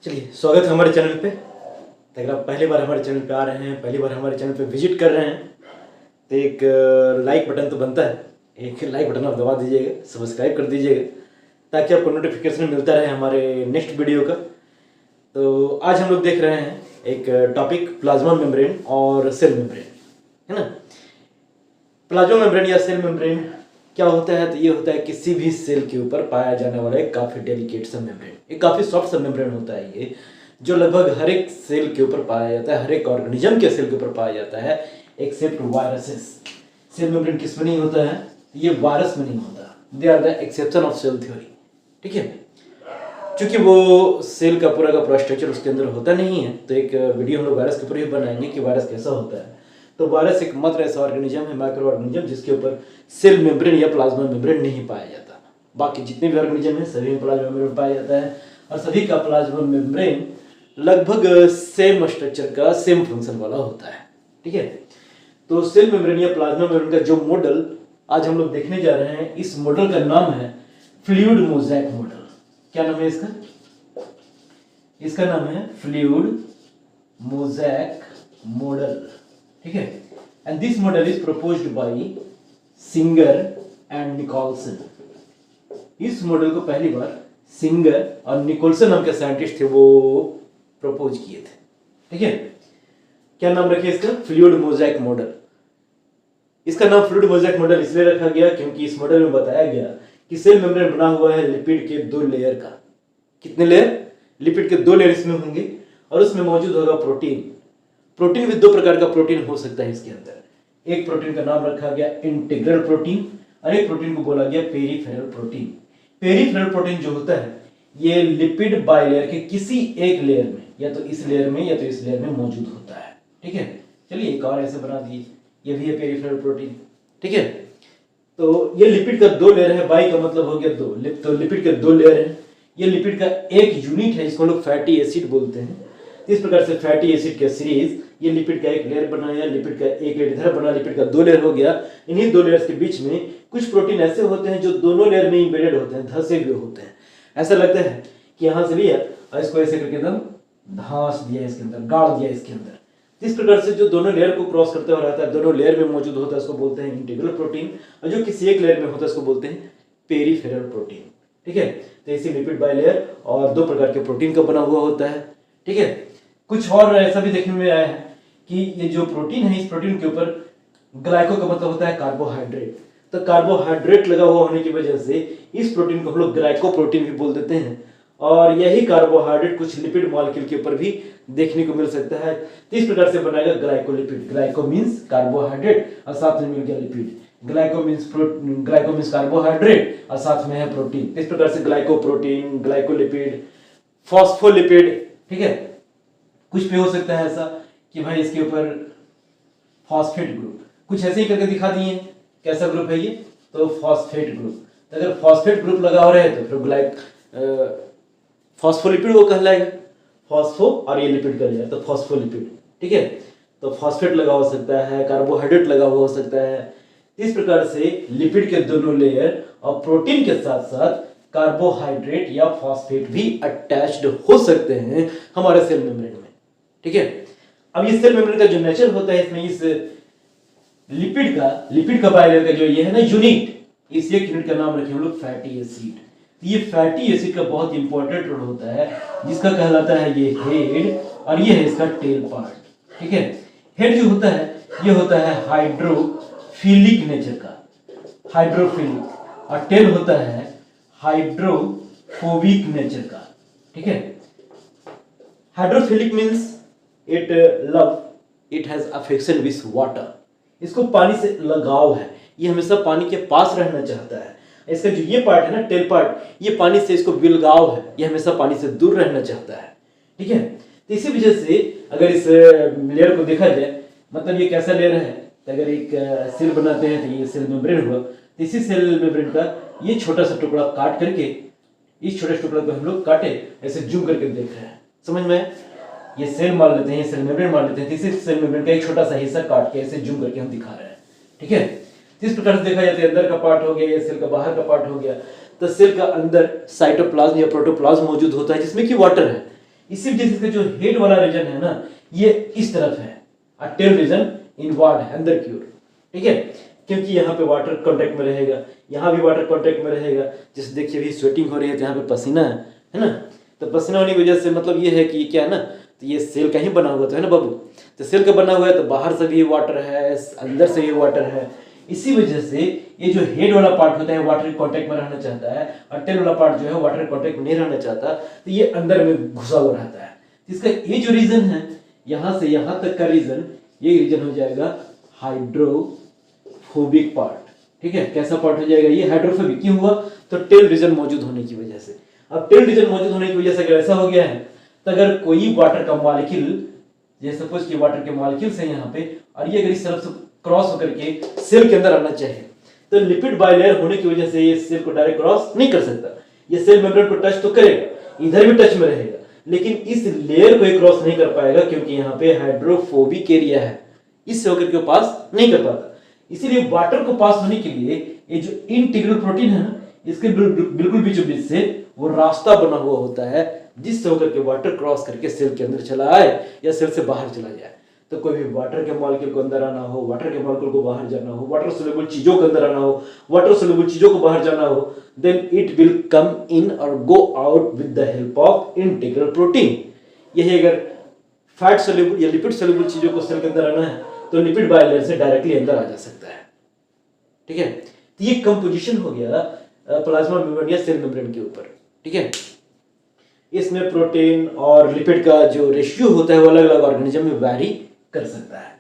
चलिए, स्वागत है हमारे चैनल पे। तो अगर आप पहली बार हमारे चैनल पे आ रहे हैं, पहली बार हमारे चैनल पे विजिट कर रहे हैं, तो एक लाइक बटन तो बनता है। एक लाइक बटन आप दबा दीजिएगा, सब्सक्राइब कर दीजिएगा, ताकि आपको नोटिफिकेशन मिलता रहे हमारे नेक्स्ट वीडियो का। तो आज हम लोग देख रहे हैं एक टॉपिक, प्लाज्मा मेम्ब्रेन और सेल मेम्ब्रेन, है ना। प्लाज्मा मेम्ब्रेन या सेल मेम्ब्रेन क्या होता है? तो ये होता है किसी भी सेल के ऊपर पाया जाने वाला एक काफ़ी डेलिकेट सा मेम्ब्रेन, एक काफ़ी सॉफ्ट सा मेम्ब्रेन होता है ये, जो लगभग हर एक सेल के ऊपर पाया जाता है, हर एक ऑर्गेनिज्म के सेल के ऊपर पाया जाता है, एक्सेप्ट वायरसेस। सेल मेम्ब्रेन किस में नहीं होता है? ये वायरस में नहीं होता। They are the exception of cell theory, ठीक है। क्योंकि वो सेल का पूरा स्ट्रक्चर उसके अंदर होता नहीं है, तो एक वीडियो हम लोग वायरस के ऊपर ही बनाएंगे कि वायरस कैसा होता है। तो वायरस एक मात्र ऐसा ऑर्गेनिज्म है, माइक्रो ऑर्गेनिज्म, जिसके ऊपर सेल मेम्ब्रेन या प्लाज्मा मेम्ब्रेन नहीं पाया जाता। बाकी जितने भी ऑर्गेनिज्म है सभी में प्लाज्मा मेम्ब्रेन पाया जाता है, और सभी का प्लाज्मा मेम्ब्रेन लगभग सेम स्ट्रक्चर का, सेम फंक्शन वाला होता है, ठीक है। तो सेल मेम्ब्रेन या प्लाज्मा मेम्ब्रेन का जो मॉडल आज हम लोग देखने जा रहे हैं, इस मॉडल का नाम है फ्लूइड मोज़ेक मॉडल। क्या नाम है इसका? इसका नाम है फ्लूइड मोज़ेक मॉडल, ठीक है। And this model is proposed by Singer and Nicolson. इस मॉडल को पहली बार सिंगर और निकोलसन नाम के साइंटिस्ट थे, वो प्रपोज किए थे, ठीक है। क्या नाम रखे इसका? Fluid mosaic model. इसका नाम फ्लूइड मोज़ेक मॉडल इसलिए रखा गया क्योंकि इस मॉडल में बताया गया कि सेल मेम्ब्रेन बना हुआ है लिपिड के 2 लेयर का। कितने लेयर? लिपिड के 2 लेयर इसमें होंगे, और उसमें मौजूद होगा प्रोटीन। प्रोटीन भी 2 प्रकार का प्रोटीन हो सकता है इसके अंदर। एक प्रोटीन का नाम रखा गया इंटीग्रल प्रोटीन, और एक प्रोटीन को बोला गया पेरिफेरल प्रोटीन। पेरिफेरल प्रोटीन जो होता है, ये लिपिड बाइलेयर के किसी एक लेयर में, या तो इस लेयर में या तो इस लेयर में मौजूद होता है, ठीक है। चलिए एक और ऐसे बना दिए, ये भी है पेरिफेरल प्रोटीन, ठीक है। तो ये लिपिड का 2 लेयर है, बाई का मतलब हो गया 2, तो लिपिड के 2 लेयर है। ये लिपिड का एक यूनिट है, इसको लोग फैटी एसिड बोलते हैं। इस प्रकार से फैटी एसिड का सीरीज, ये लिपिड का एक लेयर बनाया, लिपिड का एक लेयर इधर बना, लिपिड का 2 लेयर हो गया। इन्हीं 2 लेयर्स के बीच में कुछ प्रोटीन ऐसे होते हैं जो दोनों लेयर में एम्बेडेड होते हैं, धंसे हुए होते हैं। ऐसा लगता है कि यहाँ से लिया और इसको ऐसे करके एकदम धांस दिया इसके अंदर, गाड़ दिया इसके अंदर। इस प्रकार से जो दोनों लेयर को क्रॉस करते हुए रहता है, दोनों लेयर में मौजूद होता है, उसको बोलते हैं इंटीग्रल प्रोटीन, और जो किसी एक लेयर में होता है उसको बोलते हैं पेरिफेरल प्रोटीन, ठीक है। तो इसी लिपिड बाइलेयर और 2 प्रकार के प्रोटीन का बना हुआ होता है, ठीक है। कुछ और ऐसा भी देखने में आया है कि ये जो प्रोटीन है, इस प्रोटीन के ऊपर ग्लाइको का मतलब होता है कार्बोहाइड्रेट। तो कार्बोहाइड्रेट लगा हुआ होने की वजह से इस प्रोटीन को हम लोग ग्लाइको प्रोटीन भी बोल देते हैं, और यही कार्बोहाइड्रेट कुछ लिपिड मॉलिक्यूल के ऊपर भी देखने को मिल सकता है। तो इस प्रकार से बनाएगा ग्लाइकोलिपिड। ग्लाइको मींस कार्बोहाइड्रेट और साथ में मिल गया लिपिड। ग्लाइको मींस कार्बोहाइड्रेट और साथ में है प्रोटीन। इस प्रकार से ग्लाइको प्रोटीन, ग्लाइकोलिपिड, फॉस्फोलिपिड, ठीक है। कुछ भी हो सकता है ऐसा कि भाई इसके ऊपर फॉस्फेट ग्रुप, कुछ ऐसे ही करके दिखा दिए। कैसा ग्रुप है ये? तो फॉस्फेट ग्रुप। तो अगर फॉस्फेट ग्रुप लगा हो रहे तो फिर फॉस्फोलिपिड वो कहलाएगा। फॉस्फो और ये लिपिड कर लिया तो फॉस्फोलिपिड, ठीक है। तो फॉस्फेट लगा हो सकता है, कार्बोहाइड्रेट लगा हुआ हो सकता है। इस प्रकार से लिपिड के दोनों लेयर और प्रोटीन के साथ साथ कार्बोहाइड्रेट या फॉस्फेट भी अटैच्ड हो सकते हैं हमारे सेल मेम्ब्रेन में, ठीक है। अब ये सेल मेम्ब्रेन का जो नेचर होता है, इसमें इस लिपिड का बाइलेयर का जो ये है ना यूनिट, इस एक यूनिट का नाम रखे हम लोग फैटी एसिड। ये फैटी एसिड का बहुत इंपॉर्टेंट रोल होता है, जिसका कहलाता है ये हेड, और ये है इसका टेल पार्ट, ठीक है। हेड जो होता है ये होता है हाइड्रोफिलिक नेचर का, हाइड्रोफिलिक, और टेल होता है हाइड्रोफोबिक नेचर का, ठीक है। Hydrophilic means it love, it has affection with water. इसको पानी से लगाव है, ये हमेशा पानी के पास रहना चाहता है। इसका जो ये पार्ट है ना, टेल पार्ट, ये पानी से इसको विलगाव है, ये हमेशा पानी से दूर रहना चाहता है, ठीक है। तो इसी वजह से अगर इस लेयर को देखा जाए, मतलब ये कैसा लेयर है, तो अगर एक सेल बनाते हैं तो ये सेल मेम्ब्रेन हुआ, तो इसी सेल मेम्ब्रेन का ये छोटा सा टुकड़ा काट करके, इस छोटे टुकड़े को हम लोग काटे ऐसे जूम करके देख रहे हैं, समझ में? ये सेल मान लेते हैं, ये सेल मेम्ब्रेन मान लेते हैं, इसी सेल मेम्ब्रेन का एक छोटा सा हिस्सा काट के ऐसे जूम करके हम दिखा रहे हैं, ठीक है। इस प्रकार से देखा जाता है, अंदर का पार्ट हो गया, ये सेल का बाहर का पार्ट हो गया। तो सेल का अंदर साइटोप्लाज्म या प्रोटोप्लाज्म मौजूद होता है, जिसमें कि वाटर है। इसी वजह से इसका जो हेड वाला रीजन है ना, ये इस तरफ है, टेल रीजन इनवर्ड है, अंदर की ओर, ठीक है, क्योंकि यहाँ पे वाटर कांटेक्ट में रहेगा, यहाँ भी वाटर कांटेक्ट में रहेगा। जैसे देखिए अभी स्वेटिंग हो रही है तो यहाँ पे पसीना है ना, तो पसीना होने की वजह से मतलब ये है कि क्या है ना, तो ये सेल का ही बना हुआ तो है ना बाबू, तो सेल का बना हुआ है तो बाहर से भी वाटर है, अंदर से भी वाटर है। इसी वजह से ये जो हेड वाला पार्ट होता है वाटर कांटेक्ट में रहना चाहता है, और टेल वाला पार्ट जो है वाटर कांटेक्ट में नहीं रहना चाहता, तो ये अंदर में घुसा हुआ रहता है। इसका ये जो रीजन है, यहाँ से यहाँ तक का रीजन, ये रीजन हो जाएगा हाइड्रोफोबिक पार्ट, ठीक है। कैसा पार्ट हो जाएगा ये? हाइड्रोफोबिक। क्यों हुआ? तो टेल रीजन मौजूद होने की वजह से। अब टेल रीजन मौजूद होने की वजह से अगर ऐसा हो गया है, तो अगर कोई वाटर का मॉलिक्यूल, जैसे सपोज कि वाटर के मॉलिक्यूल्स हैं यहाँ पे, और ये अगर इस तरफ से क्रॉस होकर के सेल के अंदर आना चाहिए, तो लिपिड बाइलेयर होने की वजह से ये सेल को डायरेक्ट क्रॉस नहीं कर सकता। ये सेल मेम्ब्रेन को टच तो करेगा, इधर भी टच में रहेगा, लेकिन इस लेयर को ये क्रॉस नहीं कर पाएगा, क्योंकि यहाँ पे हाइड्रोफोबिक एरिया है, इससे होकर के पास नहीं कर पाता। इसीलिए वाटर को पास होने के लिए ये जो इंटीग्रल प्रोटीन है ना, इसके बिल्कुल बीचों बीच से वो रास्ता बना हुआ होता है, जिससे होकर के वाटर क्रॉस करके सेल के अंदर चला आए या सेल से बाहर चला जाए। तो कोई भी वाटर के मॉलिक्यूल को अंदर आना हो, वाटर के मॉलिक्यूल को बाहर जाना हो, वाटर सोल्यूबल चीजों के अंदर आना हो, वाटर सोल्यूबल चीजों को बाहर जाना हो, देन इट विल कम इन और go out with the help of integral protein. यही अगर फैट सोल्यूबल या लिपिड सोल्यूबल चीजों को सेल के अंदर आना है, तो लिपिड बाइलेयर से डायरेक्टली अंदर आ जा सकता है, ठीक है। तो ये कंपोजिशन हो गया प्लाज्मा मेम्ब्रेन या सेल मेम्ब्रेन के ऊपर, ठीक है। इसमें प्रोटीन और लिपिड का जो रेशियो होता है वो अलग अलग ऑर्गेनिज्म में वैरी कर सकता है।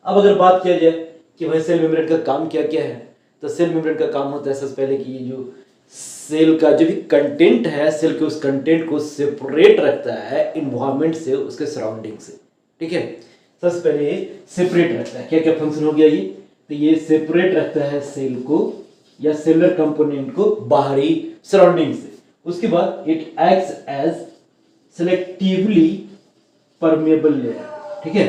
अब अगर बात किया जाए कि भाई सेल मेम्ब्रेन का काम क्या क्या है, तो सेल मेम्ब्रेन का काम होता है सबसे पहले कि जो सेल का जो भी कंटेंट है, सेल के उस कंटेंट को सेपरेट रखता है इन्वायरमेंट से, उसके सराउंडिंग से, ठीक है। सबसे पहले सेपरेट रखता है। क्या क्या फंक्शन हो गया ये? तो ये सेपरेट रखता है सेल को या सेलुलर कंपोनेंट को बाहरी सराउंडिंग से। उसके बाद it acts as selectively permeable layer, ठीक है।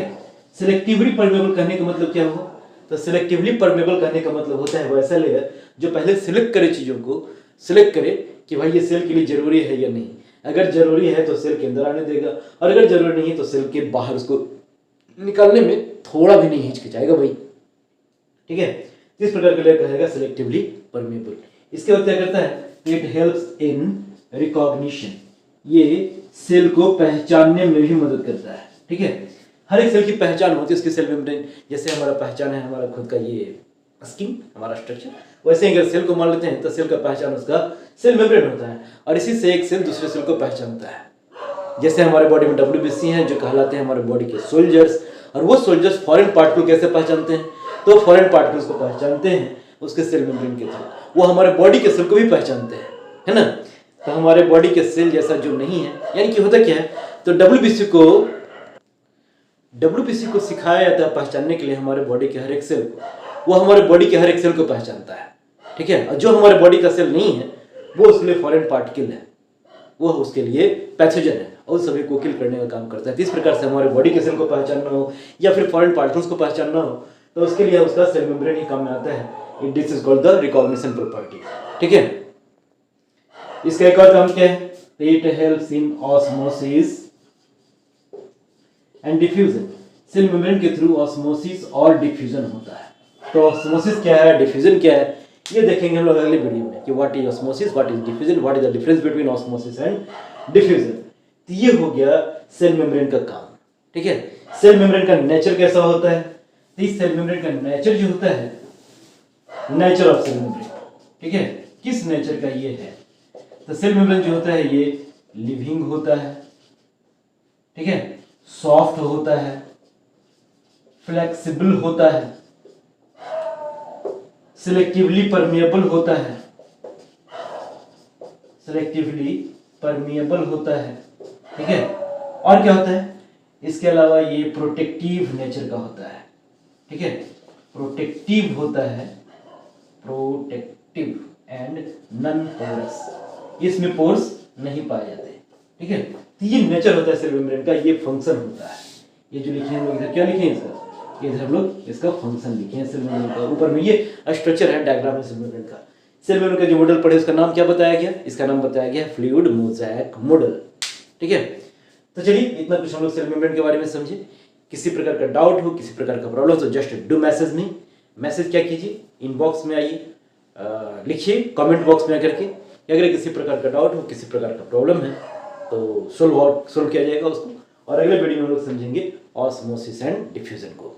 सेलेक्टिवली परमेबल कहने का मतलब क्या हुआ? तो सेलेक्टिवली परमेबल कहने का मतलब होता है वैसा लेयर जो पहले सिलेक्ट करे, चीजों को सिलेक्ट करे कि भाई ये सेल के लिए जरूरी है या नहीं। अगर जरूरी है तो सेल के अंदर आने देगा, और अगर जरूरी नहीं है तो सेल के बाहर उसको निकालने में थोड़ा भी नहीं हिचकिचाएगा भाई, ठीक है। इस प्रकार का लेयर कहेगा सेलेक्टिवली परमेबल। इसके बाद क्या करता है? इट हेल्प्स इन रिकॉग्निशन, ये सेल को पहचानने में भी मदद करता है, ठीक है। हर एक सेल की पहचान होती है उसकी सेल मेम्ब्रेन। जैसे हमारा पहचान है हमारा खुद का ये स्किन, हमारा स्ट्रक्चर, वैसे ही अगर सेल को मान लेते हैं तो सेल का पहचान उसका सेल मेम्ब्रेन होता है, और इसी से एक सेल दूसरे सेल को पहचानता है। जैसे हमारे बॉडी में WBC हैं जो कहलाते हैं हमारे बॉडी के सोल्जर्स, और वो सोल्जर्स फॉरेन पार्टिकल कैसे पहचानते हैं? तो फॉरेन पार्टिकल्स को पहचानते हैं उसके सेल मेम्ब्रेन के थ्रू। वो हमारे बॉडी के सेल को भी पहचानते हैं, है ना। तो हमारे बॉडी के सेल जैसा जो नहीं है, यानी कि होता क्या है, तो WBC को सिखाया जाता है पहचानने के लिए हमारे बॉडी के हर एक सेल को। वो हमारे बॉडी के हर एक सेल को पहचानता है, ठीक है। और जो हमारे बॉडी का सेल नहीं है वो उसके लिए फॉरेन पार्टिकल है, वो उसके लिए पैथोजन है, और सभी को किल करने का काम करता है। इस प्रकार से हमारे बॉडी के सेल को पहचानना हो या फिर फॉरेन पार्टिकल्स को पहचानना हो, तो उसके लिए उसका सेल मेम्ब्रेन ही काम में आता है। This is called the recognition property, ठीक है। इसका एक और काम क्या है? It helps in osmosis and diffusion. Cell membrane के थ्रू ऑस्मोसिस और डिफ्यूजन होता है। तो ऑस्मोसिस क्या है, डिफ्यूजन क्या है, ये देखेंगे हम लोग अगले वीडियो में कि what is osmosis, what is diffusion, what is the difference between osmosis and diffusion. तो ये हो गया सेल मेम्ब्रेन का काम, ठीक है। सेल मेम्ब्रेन का नेचर कैसा होता है? तो इस सेल मेम्ब्रेन का नेचर जो होता है, नेचर ऑफ सेल मेम्ब्रेन, ठीक है, किस नेचर का ये है? तो सेल मेम्ब्रेन जो होता है ये लिविंग होता है, ठीक है, सॉफ्ट होता है, फ्लेक्सिबल होता है, सिलेक्टिवली परमिएबल होता है, सिलेक्टिवली परमिएबल होता है, ठीक है। और क्या होता है? इसके अलावा ये प्रोटेक्टिव नेचर का होता है, ठीक है, प्रोटेक्टिव होता है, प्रोटेक्टिव एंड नॉन पोरस, इसमें पोर्स नहीं पाए जाते, ठीक है। तो ये नेचर होता है सेल मेम्ब्रेन का, ये फंक्शन होता है। ये जो लिखे हैं हम लोग इधर क्या लिखे हैं इसका? इधर हम लोग इसका फंक्शन लिखे हैं सेल मेम्ब्रेन का। ऊपर में ये स्ट्रक्चर है, डायग्राम है सेल मेम्ब्रेन का। सेल मेम्ब्रेन का जो मॉडल पढ़े उसका नाम क्या बताया गया? इसका नाम बताया गया फ्लूइड मोज़ेक मॉडल, ठीक है। तो चलिए इतना कुछ हम लोग सेल मेम्ब्रेन के बारे में समझे। किसी प्रकार का डाउट हो, किसी प्रकार का प्रॉब्लम तो just do message me. Message क्या कीजिए, इनबॉक्स में आइए, लिखिए कमेंट बॉक्स में आकर के कि अगर किसी प्रकार का डाउट हो, किसी प्रकार का प्रॉब्लम है तो सोल्व किया जाएगा उसको। और अगले वीडियो में हम लोग समझेंगे ऑस्मोसिस एंड डिफ्यूजन को।